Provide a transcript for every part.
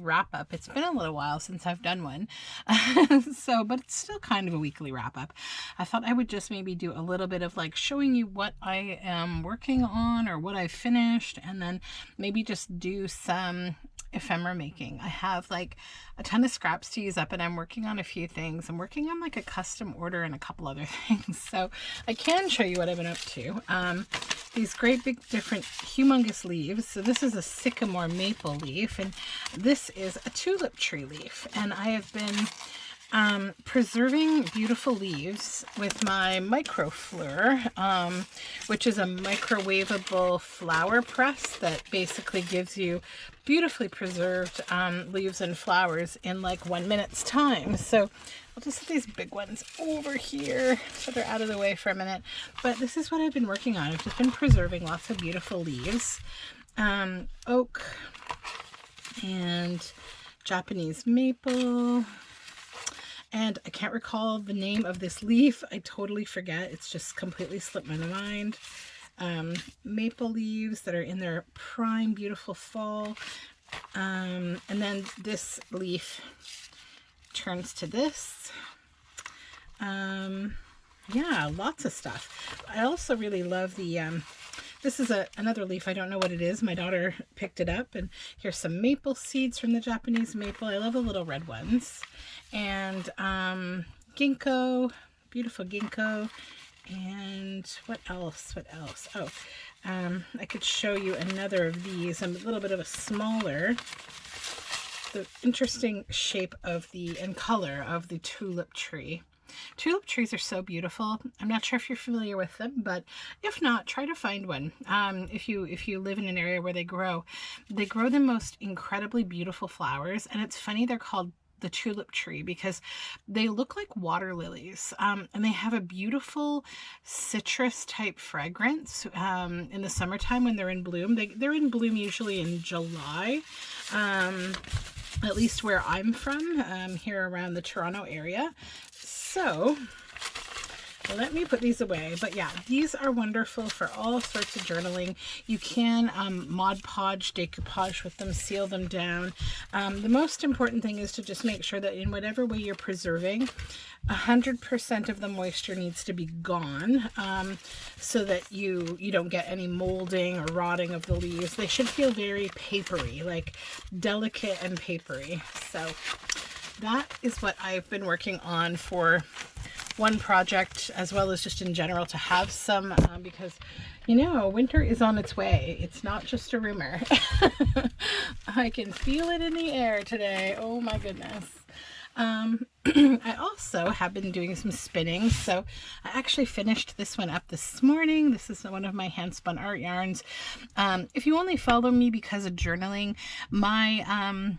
wrap up. It's been a little while since I've done one. But it's still kind of a weekly wrap up. I thought I would just maybe do a little bit of like showing you what I am working on or what I finished, and then maybe just do some ephemera making. I have like a ton of scraps to use up, and I'm working on a few things. I'm working on like a custom order and a couple other things, so I can show you what I've been up to. These great big different humongous leaves. So this is a sycamore maple leaf, and this is a tulip tree leaf, and I have been preserving beautiful leaves with my microfleur, which is a microwavable flower press that basically gives you beautifully preserved leaves and flowers in like 1 minute's time. So I'll just set these big ones over here so they're out of the way for a minute. But this is what I've been working on. I've just been preserving lots of beautiful leaves. Oak and Japanese maple. And I can't recall the name of this leaf. I totally forget. It's just completely slipped my mind. Maple leaves that are in their prime, beautiful fall. And then this leaf turns to this. Yeah, lots of stuff. I also really love the, this is another leaf. I don't know what it is. My daughter picked it up, and here's some maple seeds from the Japanese maple. I love the little red ones. And ginkgo, beautiful ginkgo. And what else? What else? Oh, I could show you another of these. A little bit of a smaller. The interesting shape of the and color of the tulip tree. Tulip trees are so beautiful. I'm not sure if you're familiar with them, but if not, try to find one. If you live in an area where they grow the most incredibly beautiful flowers. And it's funny they're called the tulip tree because they look like water lilies, and they have a beautiful citrus type fragrance in the summertime when they're in bloom. They're in bloom usually in July, at least where I'm from, here around the Toronto area. So let me put these away. But yeah, these are wonderful for all sorts of journaling. You can Mod Podge, decoupage with them, seal them down. The most important thing is to just make sure that in whatever way you're preserving, 100% of the moisture needs to be gone, so that you don't get any molding or rotting of the leaves. They should feel very papery, like delicate and papery. So that is what I've been working on for one project, as well as just in general to have some, because you know, winter is on its way. It's not just a rumor. I can feel it in the air today. Oh my goodness. I also have been doing some spinning, so I actually finished this one up this morning. This is one of my hand spun art yarns. If you only follow me because of journaling, my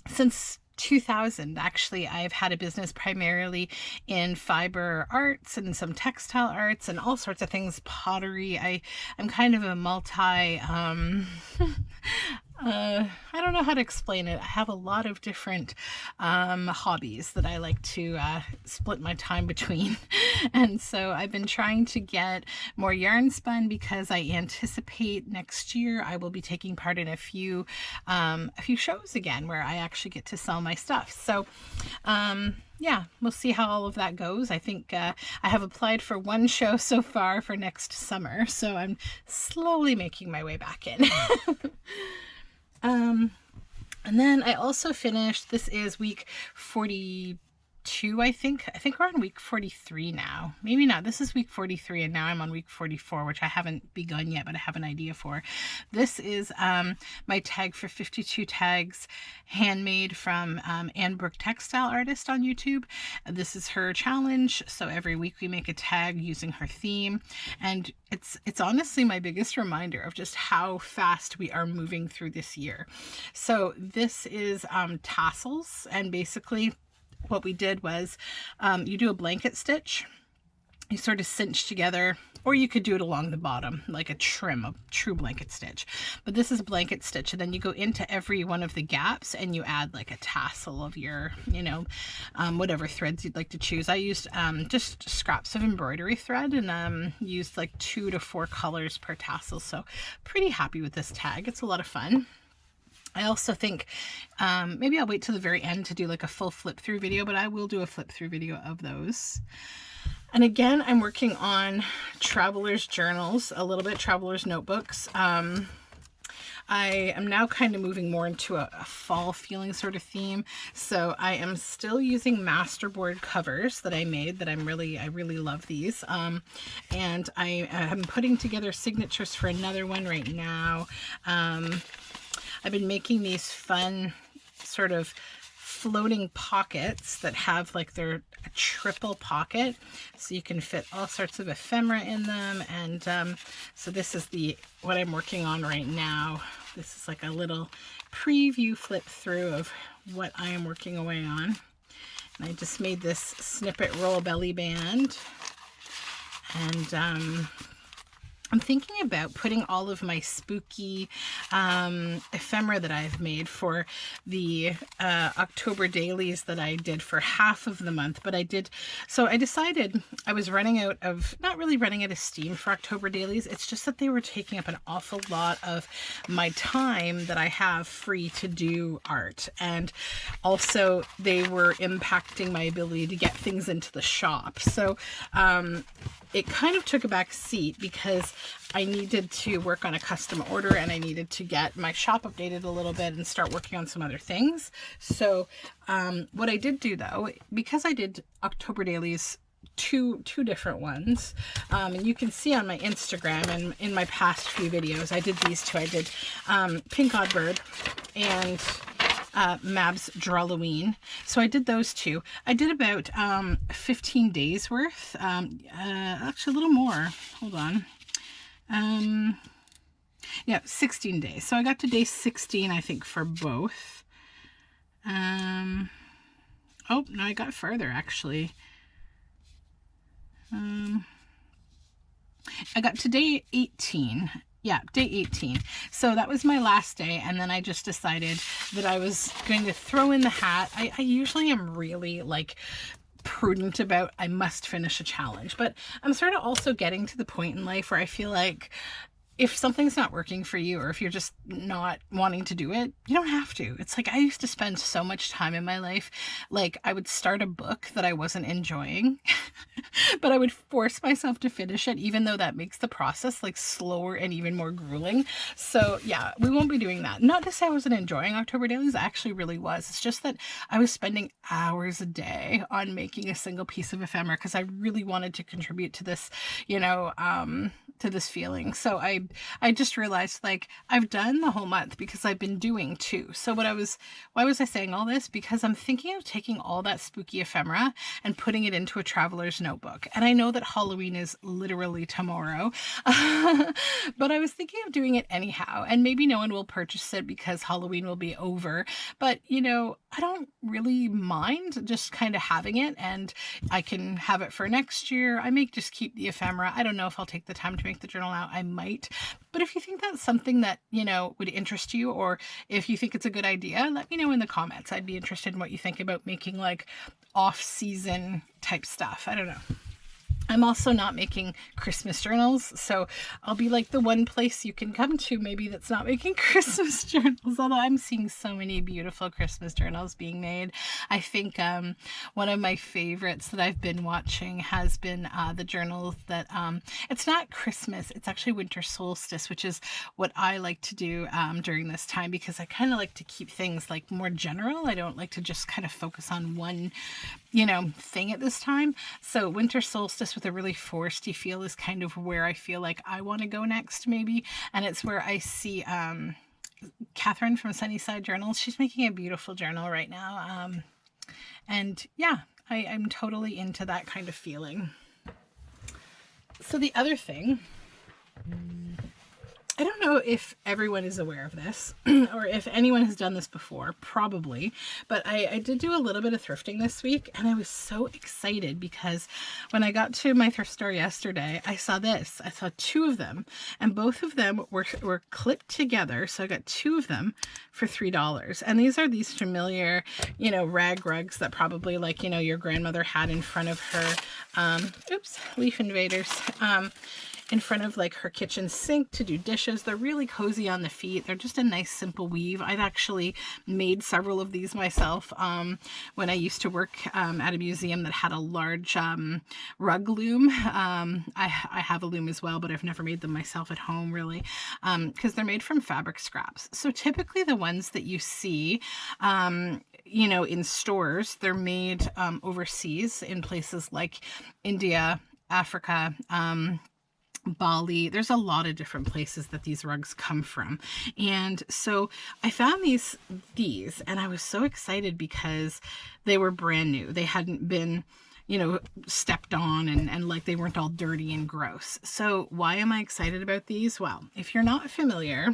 since 2000 actually, I've had a business primarily in fiber arts and some textile arts and all sorts of things, pottery. I'm kind of a multi I don't know how to explain it. I have a lot of different hobbies that I like to split my time between. And so I've been trying to get more yarn spun because I anticipate next year I will be taking part in a few shows again where I actually get to sell my stuff. So yeah, we'll see how all of that goes. I think I have applied for one show so far for next summer, so I'm slowly making my way back in. And then I also finished, this is week 42, I think we're on week 43 now. Maybe not. This is week 43, and now I'm on week 44, which I haven't begun yet, but I have an idea for. This is my tag for 52 tags, handmade from Anne Brooke Textile Artist on YouTube. This is her challenge. So every week we make a tag using her theme, and it's honestly my biggest reminder of just how fast we are moving through this year. So this is Tassels, and basically what we did was you do a blanket stitch. You sort of cinch together, or you could do it along the bottom like a trim, a true blanket stitch. But this is a blanket stitch, and then you go into every one of the gaps and you add like a tassel of your, you know, whatever threads you'd like to choose. I used just scraps of embroidery thread, and used like 2 to 4 colors per tassel. So pretty happy with this tag. It's a lot of fun. I also think maybe I'll wait till the very end to do like a full flip through video, but I will do a flip through video of those. And again, I'm working on traveler's journals, a little bit, traveler's notebooks. I am now kind of moving more into a fall feeling sort of theme. So I am still using masterboard covers that I made that I really love these. And I am putting together signatures for another one right now. I've been making these fun sort of floating pockets that have like a triple pocket, so you can fit all sorts of ephemera in them. And so this is what I'm working on right now. This is like a little preview flip through of what I am working away on. And I just made this snippet roll belly band, and I'm thinking about putting all of my spooky ephemera that I've made for the October dailies that I did for half of the month. But I decided I was running out of, not really running out of steam for October dailies. It's just that they were taking up an awful lot of my time that I have free to do art. And also they were impacting my ability to get things into the shop. So it kind of took a back seat because I needed to work on a custom order, and I needed to get my shop updated a little bit and start working on some other things. So what I did do though, because I did October dailies, two different ones, and you can see on my Instagram and in my past few videos, I did these two. I did Pink Odd Bird and Mab's Drawloween. So I did those two. I did about 15 days worth, actually a little more. Hold on. Yeah, 16 days. So I got to day 16, I think, for both. Oh, no, I got further actually. I got to day 18. Yeah, day 18. So that was my last day, and then I just decided that I was going to throw in the hat. I usually am really like prudent about I must finish a challenge, but I'm sort of also getting to the point in life where I feel like if something's not working for you, or if you're just not wanting to do it, you don't have to. It's like I used to spend so much time in my life, like I would start a book that I wasn't enjoying, but I would force myself to finish it, even though that makes the process like slower and even more grueling. So yeah, we won't be doing that. Not to say I wasn't enjoying October dailies, I actually really was. It's just that I was spending hours a day on making a single piece of ephemera because I really wanted to contribute to this, you know, to this feeling. So I just realized like I've done the whole month because I've been doing two. So why was I saying all this? Because I'm thinking of taking all that spooky ephemera and putting it into a traveler's notebook. And I know that Halloween is literally tomorrow, but I was thinking of doing it anyhow. And maybe no one will purchase it because Halloween will be over. But you know, I don't really mind just kind of having it, and I can have it for next year. I may just keep the ephemera. I don't know if I'll take the time to make the journal out. I might. But if you think that's something that, you know, would interest you, or if you think it's a good idea, let me know in the comments. I'd be interested in what you think about making like off-season type stuff. I don't know. I'm also not making Christmas journals, so I'll be like the one place you can come to maybe that's not making Christmas journals, although I'm seeing so many beautiful Christmas journals being made. I think one of my favorites that I've been watching has been the journal that, it's not Christmas, it's actually winter solstice, which is what I like to do during this time, because I kind of like to keep things like more general. I don't like to just kind of focus on one, you know, thing at this time. So winter solstice with a really foresty feel is kind of where I feel like I want to go next, maybe. And it's where I see Catherine from Sunnyside Journals. She's making a beautiful journal right now. And yeah, I'm totally into that kind of feeling. So the other thing, I don't know if everyone is aware of this or if anyone has done this before, probably, but I did do a little bit of thrifting this week, and I was so excited because when I got to my thrift store yesterday, I saw this. I saw two of them, and both of them were clipped together. So I got two of them for $3. And these are these familiar, you know, rag rugs that probably like, you know, your grandmother had in front of her, oops, leaf invaders, in front of like her kitchen sink to do dishes. They're really cozy on the feet. They're just a nice simple weave. I've actually made several of these myself when I used to work at a museum that had a large rug loom. I have a loom as well, but I've never made them myself at home really, because they're made from fabric scraps. So typically the ones that you see you know, in stores, they're made overseas in places like India, Africa, Bali. There's a lot of different places that these rugs come from. And so I found these and I was so excited because they were brand new. They hadn't been, you know, stepped on and like they weren't all dirty and gross. So why am I excited about these? Well, if you're not familiar,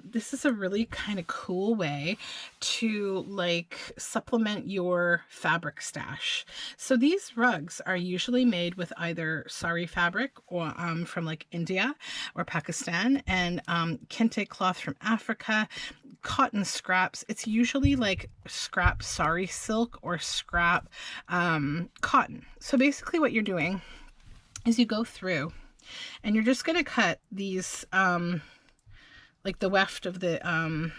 this is a really kind of cool way to like supplement your fabric stash. So these rugs are usually made with either sari fabric or from like India or Pakistan, and kente cloth from Africa, cotton scraps. It's usually like scrap sari silk or scrap cotton. So basically what you're doing is you go through and you're just going to cut these like the weft of the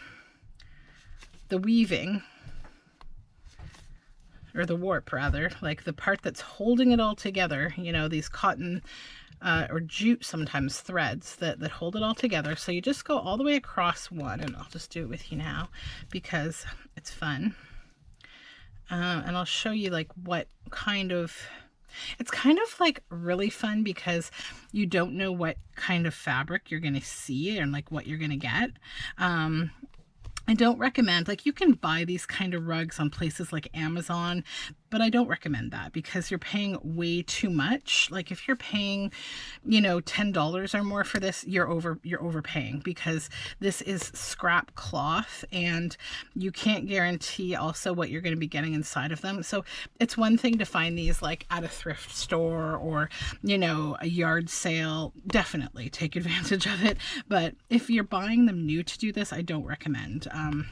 weaving, or the warp rather, like the part that's holding it all together, you know, these cotton or jute, sometimes threads that hold it all together. So you just go all the way across one, and I'll just do it with you now because it's fun. And I'll show you like what kind of, it's kind of like really fun because you don't know what kind of fabric you're going to see and like what you're going to get. I don't recommend, like, you can buy these kind of rugs on places like Amazon, but I don't recommend that because you're paying way too much. Like if you're paying, you know, $10 or more for this, you're overpaying, because this is scrap cloth and you can't guarantee also what you're going to be getting inside of them. So it's one thing to find these like at a thrift store or, you know, a yard sale. Definitely take advantage of it. But if you're buying them new to do this, I don't recommend,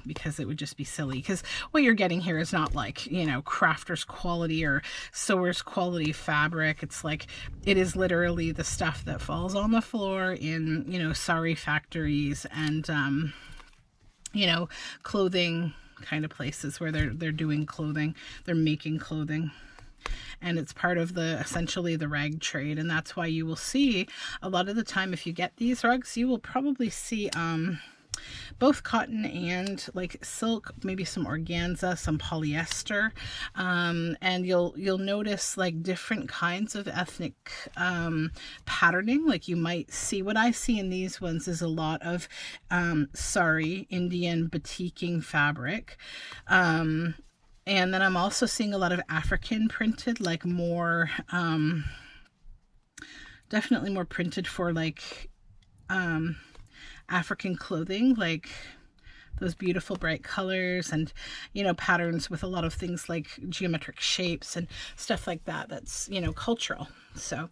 because it would just be silly, because what you're getting here is not like, you know, crafter's quality or sewer's quality fabric. It's like, it is literally the stuff that falls on the floor in, you know, sari factories and, you know, clothing kind of places where they're doing clothing, they're making clothing. And it's part of the, essentially the rag trade. And that's why you will see a lot of the time, if you get these rugs, you will probably see, both cotton and like silk, maybe some organza, some polyester, and you'll notice like different kinds of ethnic patterning. Like you might see, what I see in these ones is a lot of sari, Indian batiking fabric, and then I'm also seeing a lot of African printed, like more definitely more printed for like African clothing, like those beautiful bright colors and, you know, patterns with a lot of things like geometric shapes and stuff like that. That's, you know, cultural. So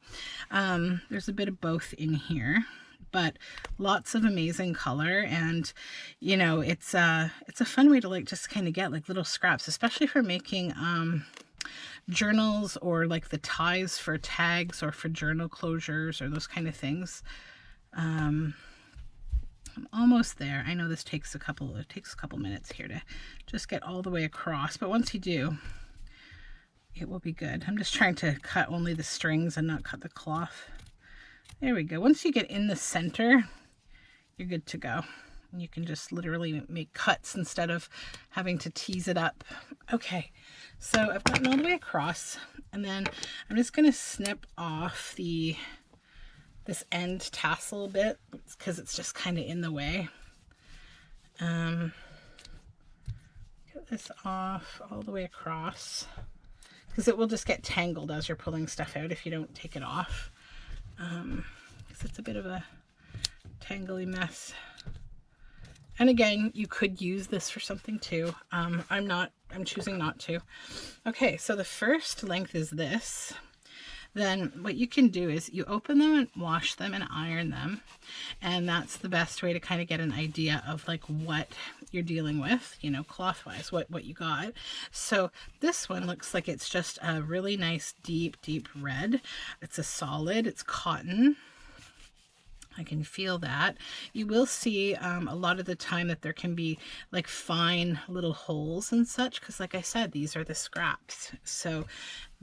there's a bit of both in here, but lots of amazing color. And, you know, it's a fun way to like just kind of get like little scraps, especially for making journals or like the ties for tags or for journal closures or those kind of things. I'm almost there. I know this takes a couple minutes here to just get all the way across, but once you do, it will be good. I'm just trying to cut only the strings and not cut the cloth. There we go. Once you get in the center, you're good to go. You can just literally make cuts instead of having to tease it up. Okay, so I've gotten all the way across, and then I'm just going to snip off this end tassel bit because it's just kind of in the way. Get this off all the way across because it will just get tangled as you're pulling stuff out if you don't take it off, because it's a bit of a tangly mess. And again, you could use this for something too. I'm choosing not to. Okay, so the first length is this. Then what you can do is you open them and wash them and iron them. And that's the best way to kind of get an idea of like what you're dealing with, you know, cloth-wise, what you got. So this one looks like it's just a really nice deep red. It's a solid, it's cotton. I can feel that. You will see a lot of the time that there can be like fine little holes and such, because like I said, these are the scraps. So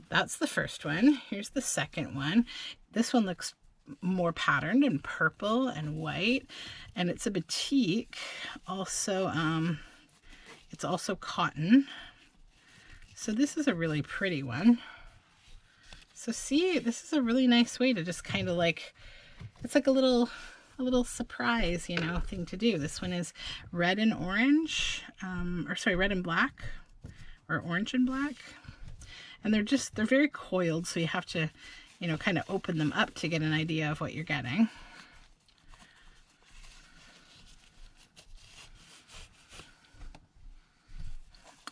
that's the first one. Here's the second one. This one looks more patterned and purple and white, and it's a batik. Also, it's also cotton. So this is a really pretty one. So see, this is a really nice way to just kind of like, it's like a little surprise, you know, thing to do. This one is red and orange, or sorry, red and black, or orange and black. And they're very coiled, so you have to, you know, kind of open them up to get an idea of what you're getting.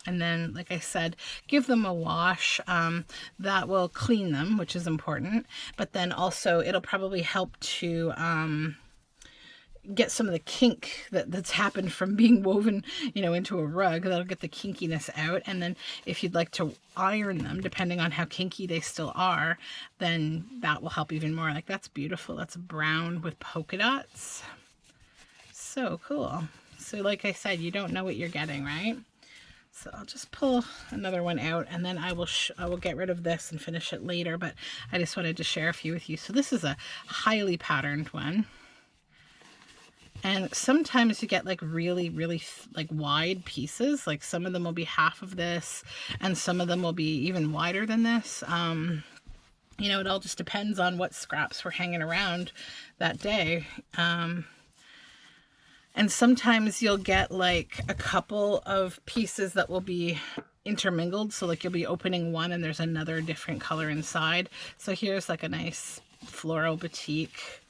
And then, like I said, give them a wash. That will clean them, which is important. But then also it'll probably help to get some of the kink that's happened from being woven, you know, into a rug. That'll get the kinkiness out. And then if you'd like to iron them, depending on how kinky they still are, then that will help even more. Like, that's beautiful. That's brown with polka dots. So cool. So like I said, you don't know what you're getting, right? So I'll just pull another one out, and then I will get rid of this and finish it later, but I just wanted to share a few with you. So this is a highly patterned one. And sometimes you get like really like wide pieces. Like some of them will be half of this, and some of them will be even wider than this. You know, it all just depends on what scraps were hanging around that day. And sometimes you'll get like a couple of pieces that will be intermingled. So like you'll be opening one and there's another different color inside. So here's like a nice floral batik.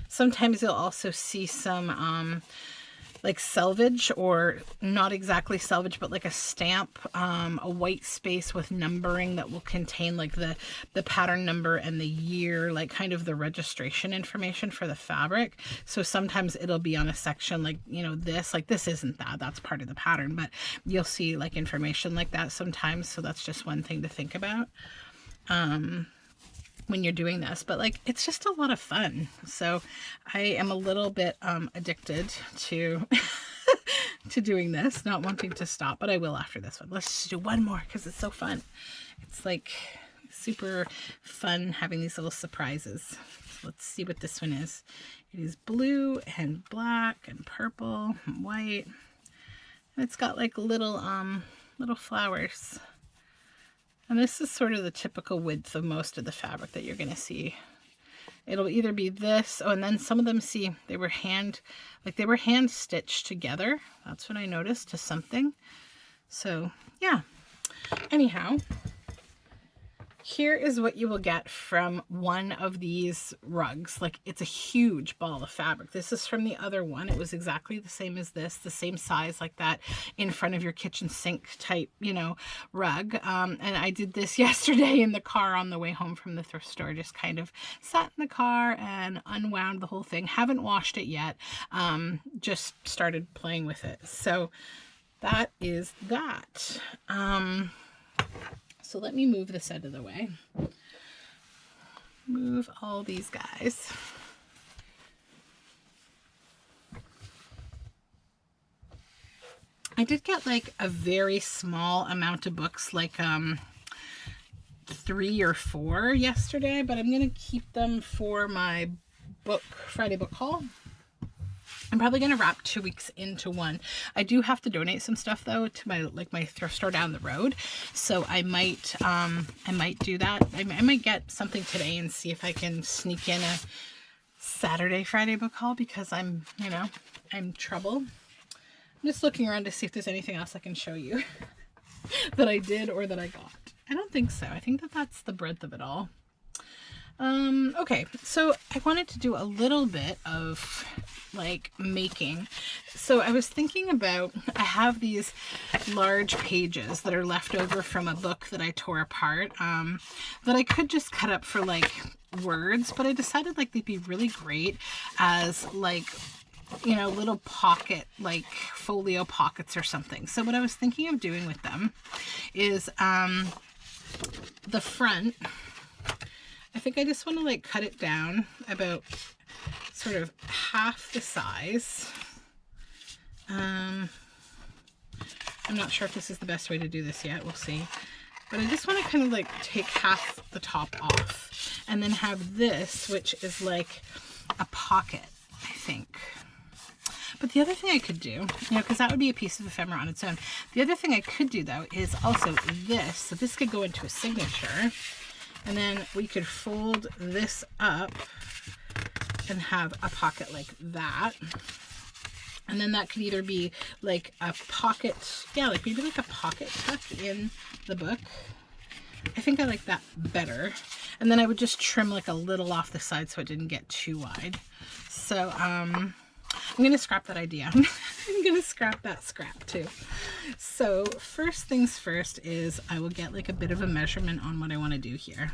Sometimes you'll also see some like selvage, or not exactly selvage, but like a stamp, a white space with numbering that will contain like the pattern number and the year, like kind of the registration information for the fabric. So sometimes it'll be on a section like, you know, this isn't that's part of the pattern, but you'll see like information like that sometimes. So that's just one thing to think about when you're doing this. But like, it's just a lot of fun. So I am a little bit addicted to to doing this, not wanting to stop, but I will after this one. Let's just do one more because it's so fun. It's like super fun having these little surprises. So let's see what this one is. It is blue and black and purple and white, and it's got like little flowers. And this is sort of the typical width of most of the fabric that you're going to see. It'll either be this, oh, and then some of them, see, they were hand stitched together. That's what I noticed, to something. So, yeah. Anyhow, here is what you will get from one of these rugs. Like, it's a huge ball of fabric. This is from the other one. It was exactly the same as this, the same size, like that in front of your kitchen sink type, you know, rug. And I did this yesterday in the car on the way home from the thrift store. Just kind of sat in the car and unwound the whole thing. Haven't washed it yet. Just started playing with it. So that is that. So let me move this out of the way. Move all these guys. I did get like a very small amount of books, like 3 or 4 yesterday, but I'm going to keep them for my Friday book haul. I'm probably going to wrap 2 weeks into one. I do have to donate some stuff though to my thrift store down the road. So I might do that. I might get something today and see if I can sneak in a Saturday Friday book haul, because I'm trouble. I'm just looking around to see if there's anything else I can show you that I did or that I got. I don't think so. I think that's the breadth of it all. Okay, so I wanted to do a little bit of like making. So I was thinking about, I have these large pages that are left over from a book that I tore apart, that I could just cut up for like words, but I decided like they'd be really great as like you know, little pocket, like folio pockets or something. So what I was thinking of doing with them is the front, I think I just want to like cut it down about sort of half the size. I'm not sure if this is the best way to do this yet. We'll see. But I just want to kind of like take half the top off and then have this, which is like a pocket, I think. But the other thing I could do, you know, because that would be a piece of ephemera on its own. The other thing I could do though is also this. So this could go into a signature, and then we could fold this up and have a pocket like that. And then that could either be like a pocket, yeah, like maybe like a pocket tuck in the book. I think I like that better. And then I would just trim like a little off the side so it didn't get too wide. So I'm going to scrap that idea. I'm going to scrap that scrap too. So first things first is I will get like a bit of a measurement on what I want to do here.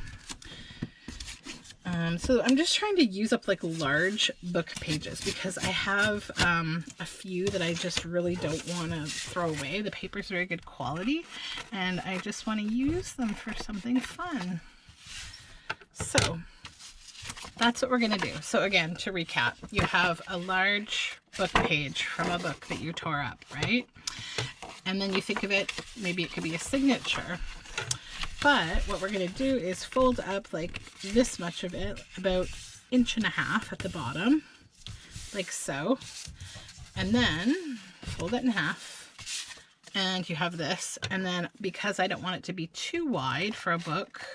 So I'm just trying to use up like large book pages because I have a few that I just really don't want to throw away. The paper's very good quality and I just want to use them for something fun. So that's what we're going to do. So again, to recap, you have a large book page from a book that you tore up, right? And then you think of it, maybe it could be a signature. But what we're going to do is fold up like this much of it, about 1.5 inches at the bottom, like so. And then fold it in half and you have this. And then because I don't want it to be too wide for a book,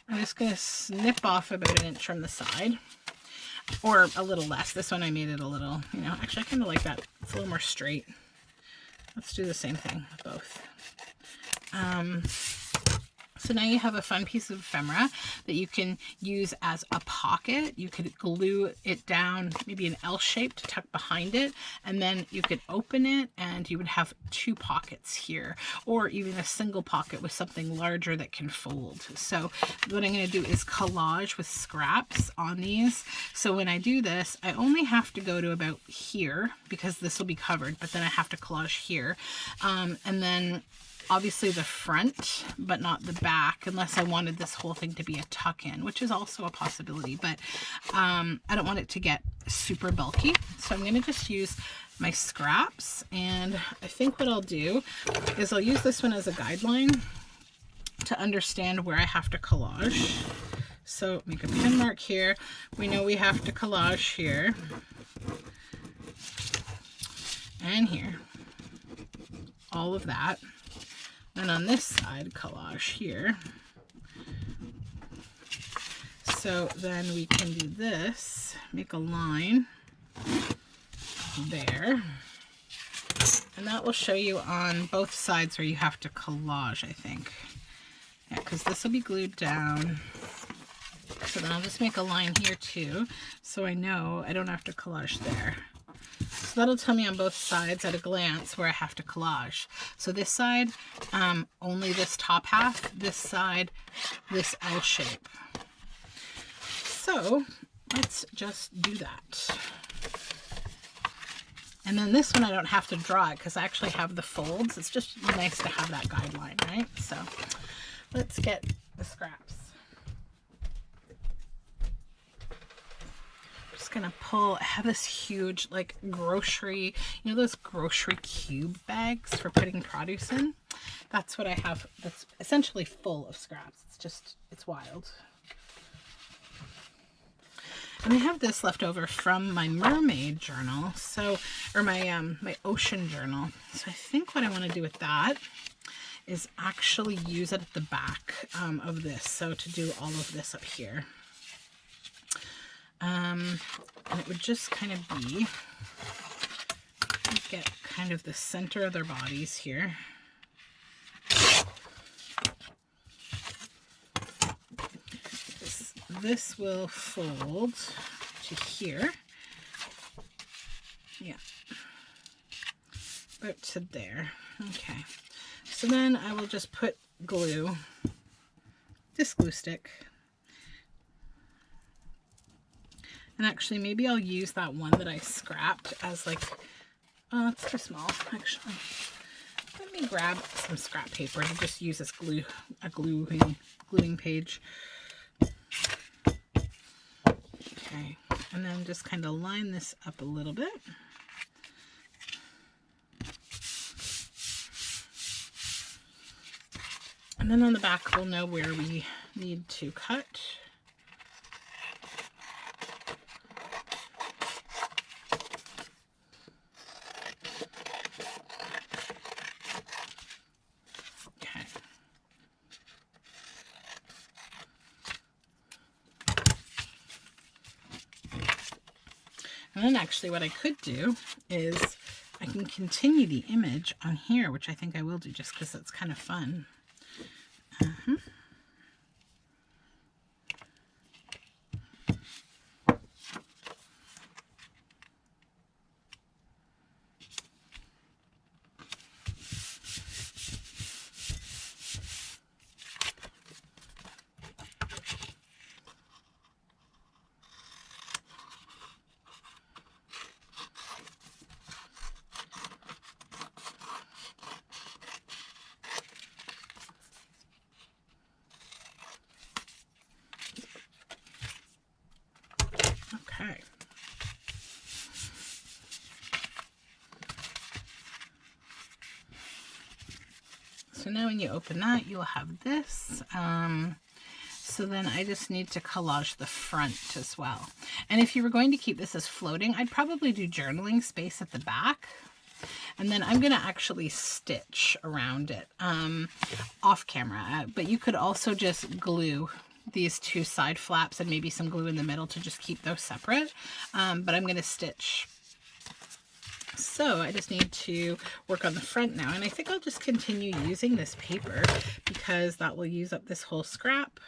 I'm just going to snip off about 1 inch from the side, or a little less. This one I made it a little, you know, actually I kind of like that. It's a little more straight. Let's do the same thing with both. So now you have a fun piece of ephemera that you can use as a pocket. You could glue it down, maybe an L shape to tuck behind it, and then you could open it and you would have 2 pockets here, or even a single pocket with something larger that can fold. So what I'm going to do is collage with scraps on these. So when I do this, I only have to go to about here because this will be covered, but then I have to collage here. And then obviously the front, but not the back, unless I wanted this whole thing to be a tuck-in, which is also a possibility, but I don't want it to get super bulky. So I'm going to just use my scraps, and I think what I'll do is I'll use this one as a guideline to understand where I have to collage. So make a pin mark here. We know we have to collage here and here, all of that. And on this side, collage here. So then we can do this, make a line there. And that will show you on both sides where you have to collage, I think. Yeah, because this will be glued down. So then I'll just make a line here too, so I know I don't have to collage there. So that'll tell me on both sides at a glance where I have to collage. So this side, only this top half, this side, this L shape. So let's just do that. And then this one I don't have to draw it because I actually have the folds. It's just nice to have that guideline, right? So let's get the scraps. Gonna pull, I have this huge like grocery, you know those grocery cube bags for putting produce in? That's what I have, that's essentially full of scraps. It's just, it's wild. And I have this left over from my mermaid journal, so, or my my ocean journal. So I think what I want to do with that is actually use it at the back of this, so to do all of this up here. And it would just kind of be, get kind of the center of their bodies here. This will fold to here. Yeah. About to there. Okay. So then I will just put glue, this glue stick. And actually, maybe I'll use that one that I scrapped as like, oh, it's too small, actually. Let me grab some scrap paper to just use as glue, a gluing page. Okay, and then just kind of line this up a little bit. And then on the back, we'll know where we need to cut. Okay. And then actually what I could do is I can continue the image on here, which I think I will do just because it's kind of fun. Okay. So now when you open that, you'll have this. So then I just need to collage the front as well. And if you were going to keep this as floating, I'd probably do journaling space at the back. And then I'm going to actually stitch around it off camera. But you could also just glue these two side flaps and maybe some glue in the middle to just keep those separate. But I'm going to stitch. So I just need to work on the front now. And I think I'll just continue using this paper because that will use up this whole scrap.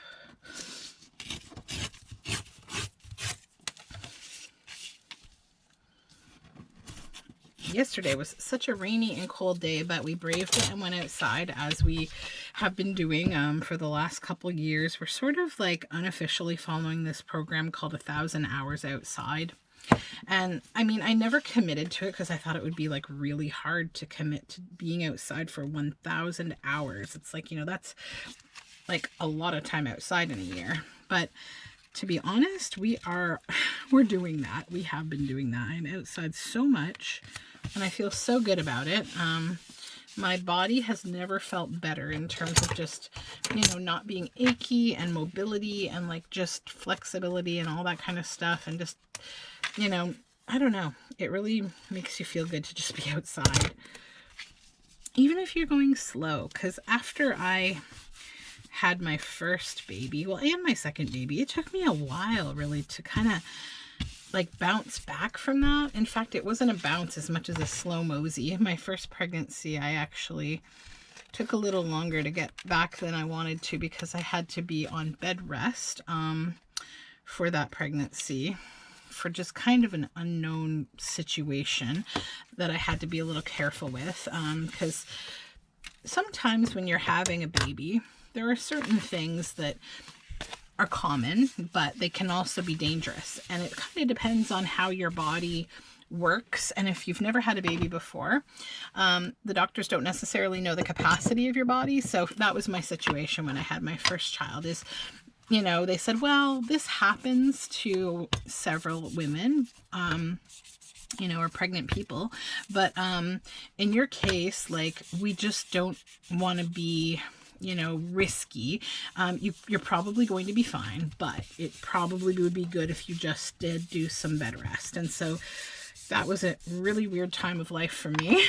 Yesterday was such a rainy and cold day, but we braved it and went outside as we have been doing for the last couple years. We're sort of like unofficially following this program called 1,000 Hours Outside. And I mean, I never committed to it because I thought it would be like really hard to commit to being outside for 1,000 hours. It's like, you know, that's like a lot of time outside in a year. But to be honest, we're doing that. We have been doing that. I'm outside so much and I feel so good about it. My body has never felt better in terms of just, you know, not being achy and mobility and like just flexibility and all that kind of stuff. And just, you know, I don't know. It really makes you feel good to just be outside. Even if you're going slow, because after I had my first baby, well, and my second baby, it took me a while really to kind of like bounce back from that. In fact, it wasn't a bounce as much as a slow mosey. My first pregnancy, I actually took a little longer to get back than I wanted to because I had to be on bed rest for that pregnancy for just kind of an unknown situation that I had to be a little careful with because sometimes when you're having a baby, there are certain things that are common, but they can also be dangerous. And it kind of depends on how your body works. And if you've never had a baby before, the doctors don't necessarily know the capacity of your body. So that was my situation when I had my first child is, you know, they said, well, this happens to several women, you know, or pregnant people. But in your case, like, we just don't want to be, you know, risky. You're probably going to be fine, but it probably would be good if you just did do some bed rest. And so that was a really weird time of life for me.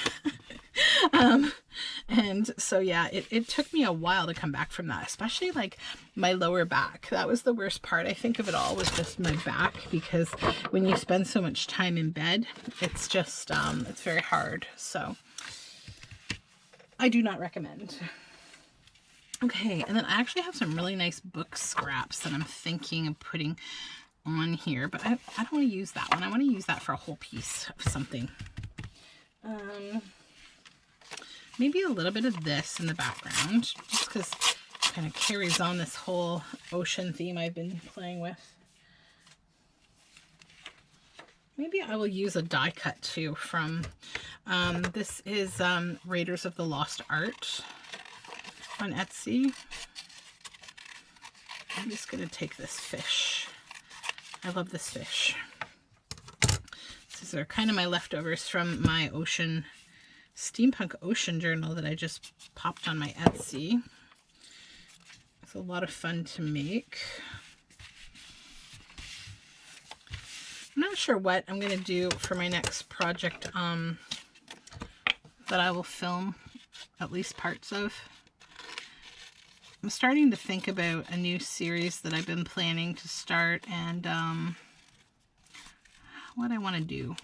And so, yeah, it took me a while to come back from that, especially like my lower back. That was the worst part, I think, of it all, was just my back, because when you spend so much time in bed, it's just, it's very hard. So I do not recommend. Okay, and then I actually have some really nice book scraps that I'm thinking of putting on here, but I don't want to use that one. I want to use that for a whole piece of something. Maybe a little bit of this in the background, just because it kind of carries on this whole ocean theme I've been playing with. Maybe I will use a die cut too from, this is Raiders of the Lost Art on Etsy. I'm just going to take this fish. I love this fish. These are kind of my leftovers from my steampunk ocean journal that I just popped on my Etsy. It's a lot of fun to make. I'm not sure what I'm going to do for my next project that I will film at least parts of. I'm starting to think about a new series that I've been planning to start and what I want to do.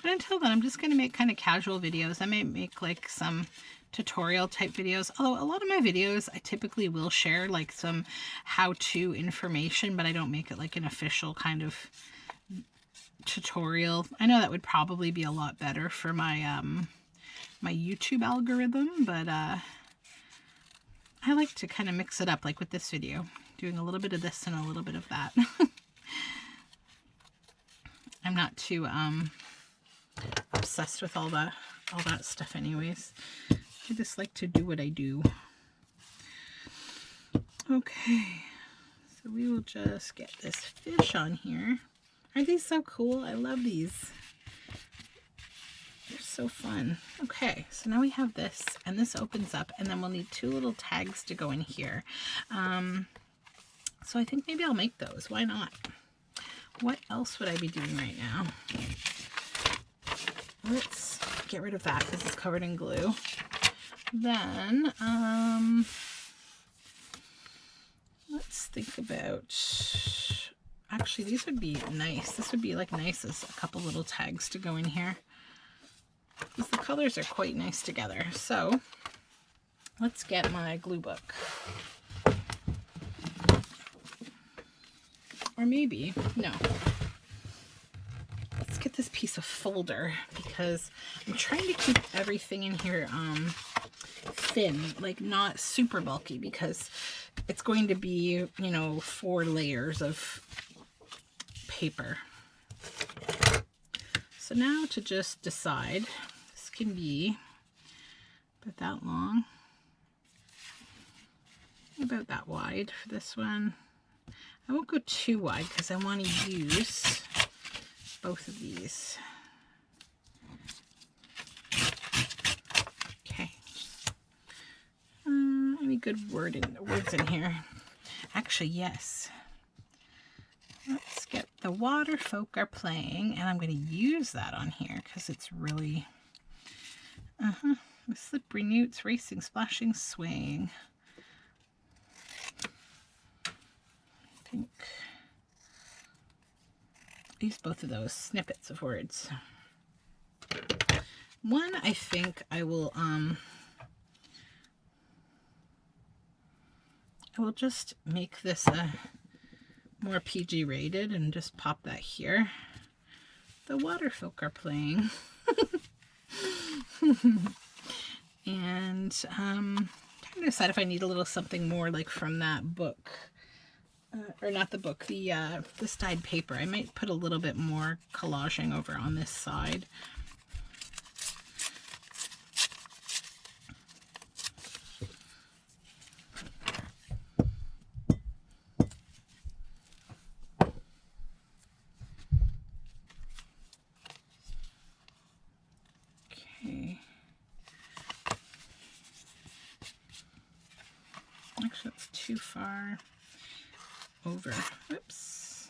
But until then, I'm just going to make kind of casual videos. I may make like some tutorial type videos, although a lot of my videos I typically will share like some how-to information, but I don't make it like an official kind of tutorial. I know that would probably be a lot better for my my YouTube algorithm, but I like to kind of mix it up, like with this video, doing a little bit of this and a little bit of that. I'm not too obsessed with all that stuff anyways. I just like to do what I do. Okay, so we will just get this fish on here. Aren't these so cool? I love these. They're so fun. Okay, so now we have this, and this opens up, and then we'll need 2 little tags to go in here. So I think maybe I'll make those. Why not? What else would I be doing right now? Let's get rid of that because it's covered in glue. Then, let's think about... Actually, these would be nice. This would be like nice as a couple little tags to go in here. Because the colors are quite nice together. So, let's get my glue book. Or maybe, no. Let's get this piece of folder because I'm trying to keep everything in here thin, like not super bulky, because it's going to be, you know, 4 layers of paper. So now to just decide, this can be about that long, about that wide for this one. I won't go too wide because I want to use both of these. Okay. Any good words in here? Actually, yes. Let's get The Water Folk Are Playing, and I'm going to use that on here because it's really, with slippery newts, racing, splashing, swaying. I think use both of those snippets of words. One, I think I will just make this a more PG rated and just pop that here. The Water Folk Are Playing. And I'm trying to decide if I need a little something more like from that book. Or not the book, this dyed paper. I might put a little bit more collaging over on this side. Okay. Actually, that's too far over. Oops.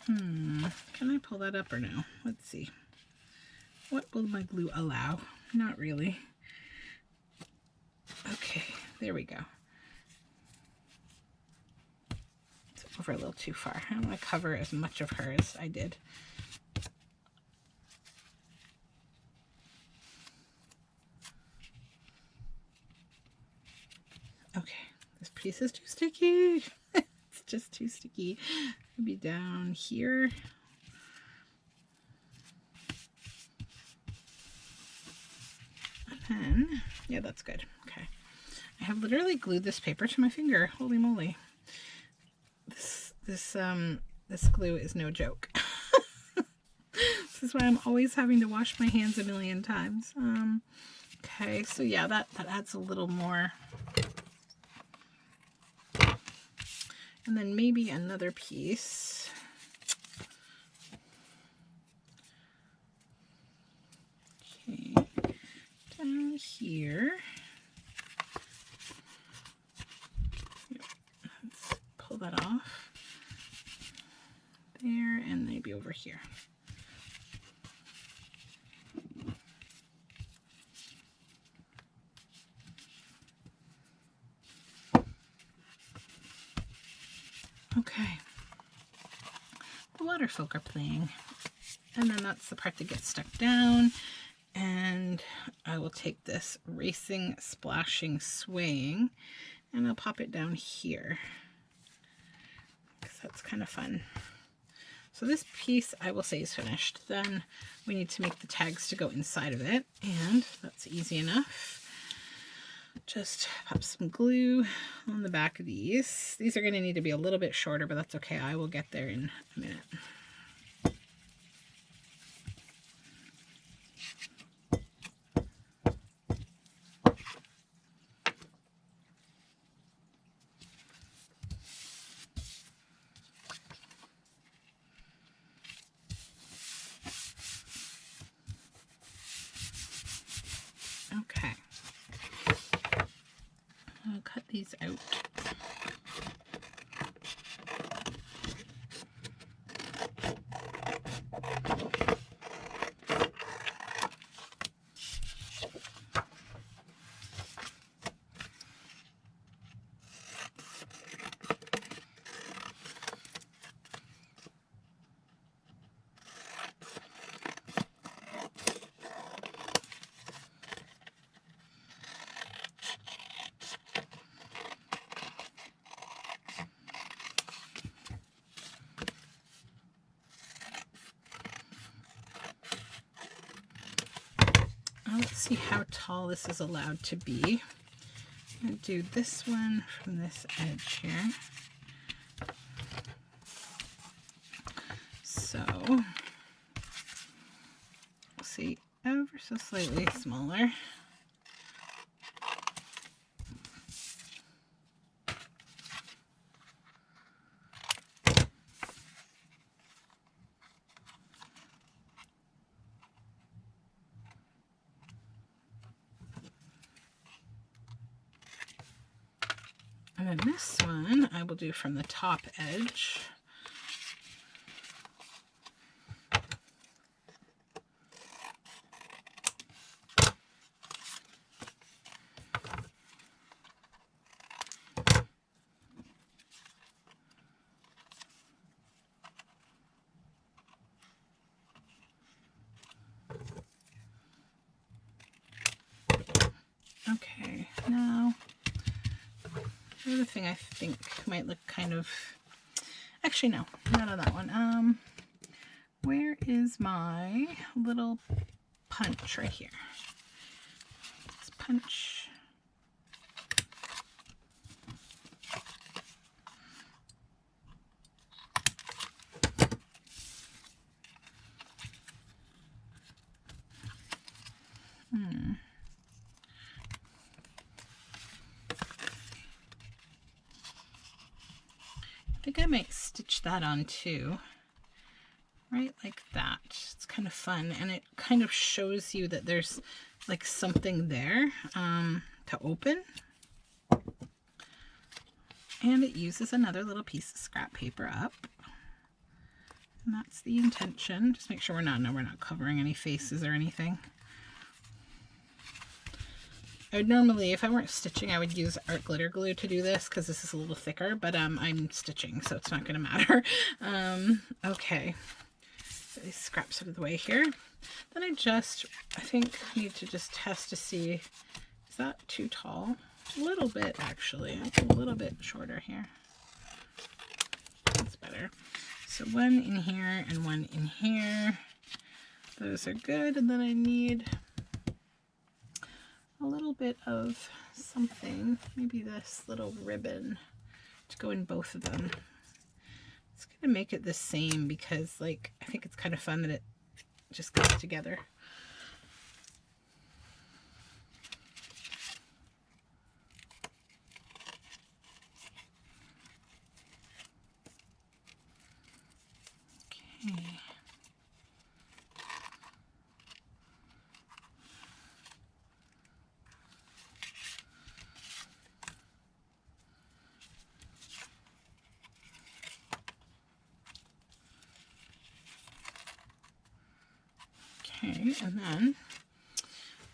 Can I pull that up or no? Let's see. What will my glue allow? Not really. Okay, there we go. It's over a little too far. I don't want to cover as much of her as I did. Okay, this piece is too sticky. It's just too sticky. Maybe down here. And then, yeah, that's good. Okay. I have literally glued this paper to my finger. Holy moly. This this glue is no joke. This is why I'm always having to wash my hands a million times. Okay, so yeah, that adds a little more. And then maybe another piece. Okay, down here. Let's pull that off. There, and maybe over here. Okay, the water folk are playing, and then that's the part that gets stuck down, and I will take this racing, splashing, swaying, and I'll pop it down here, because that's kind of fun. So this piece I will say is finished. Then we need to make the tags to go inside of it, and that's easy enough. Just pop some glue on the back of these. These are going to need to be a little bit shorter, but that's okay. I will get there in a minute. Okay. I'll cut these out. Let's see how tall this is allowed to be. I'm going to do this one from this edge here. So, we'll see, ever so slightly smaller. And then this one I will do from the top edge. Okay, now the other thing I think might look kind of, actually no, not on that one. Where is my little punch? Right here. Let's punch. I think I might stitch that on too, right like that. It's kind of fun, and it kind of shows you that there's like something there to open. And it uses another little piece of scrap paper up. And that's the intention. Just make sure we're not covering any faces or anything. I would normally, if I weren't stitching, I would use art glitter glue to do this because this is a little thicker, but I'm stitching, so it's not going to matter. Okay, so these scraps out of the way here. Then I think need to just test to see, is that too tall? A little bit, actually. It's a little bit shorter here. That's better. So one in here and one in here. Those are good, and then I need a little bit of something, maybe this little ribbon to go in both of them. It's going to make it the same because, like, I think it's kind of fun that it just goes together. Okay. Okay, and then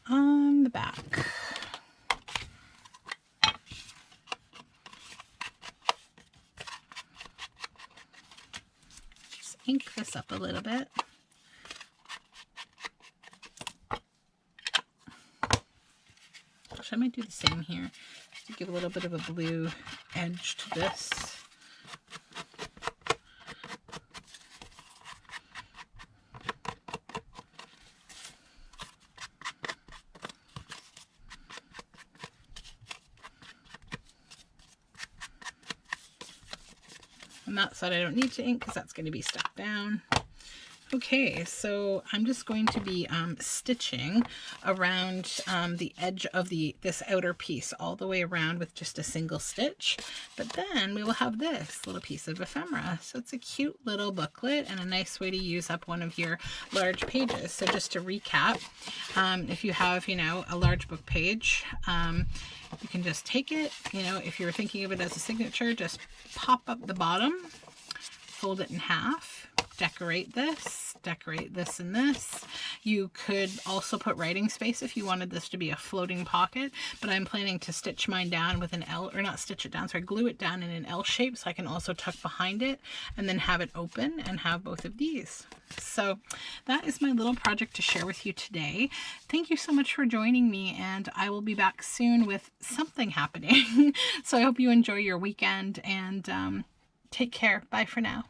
on the back, just ink this up a little bit. Actually, I might do the same here, just to give a little bit of a blue edge to this. On that side I don't need to ink because that's going to be stuck down. Okay, so I'm just going to be stitching around the edge of this outer piece all the way around with just a single stitch. But then we will have this little piece of ephemera. So it's a cute little booklet and a nice way to use up one of your large pages. So just to recap, if you have, you know, a large book page, you can just take it, you know, if you're thinking of it as a signature, just pop up the bottom, fold it in half, decorate this and this. You could also put writing space if you wanted this to be a floating pocket, but I'm planning to stitch mine down with an L, or not stitch it down, sorry, glue it down in an L shape so I can also tuck behind it and then have it open and have both of these. So that is my little project to share with you today. Thank you so much for joining me, and I will be back soon with something happening. So I hope you enjoy your weekend, and take care. Bye for now.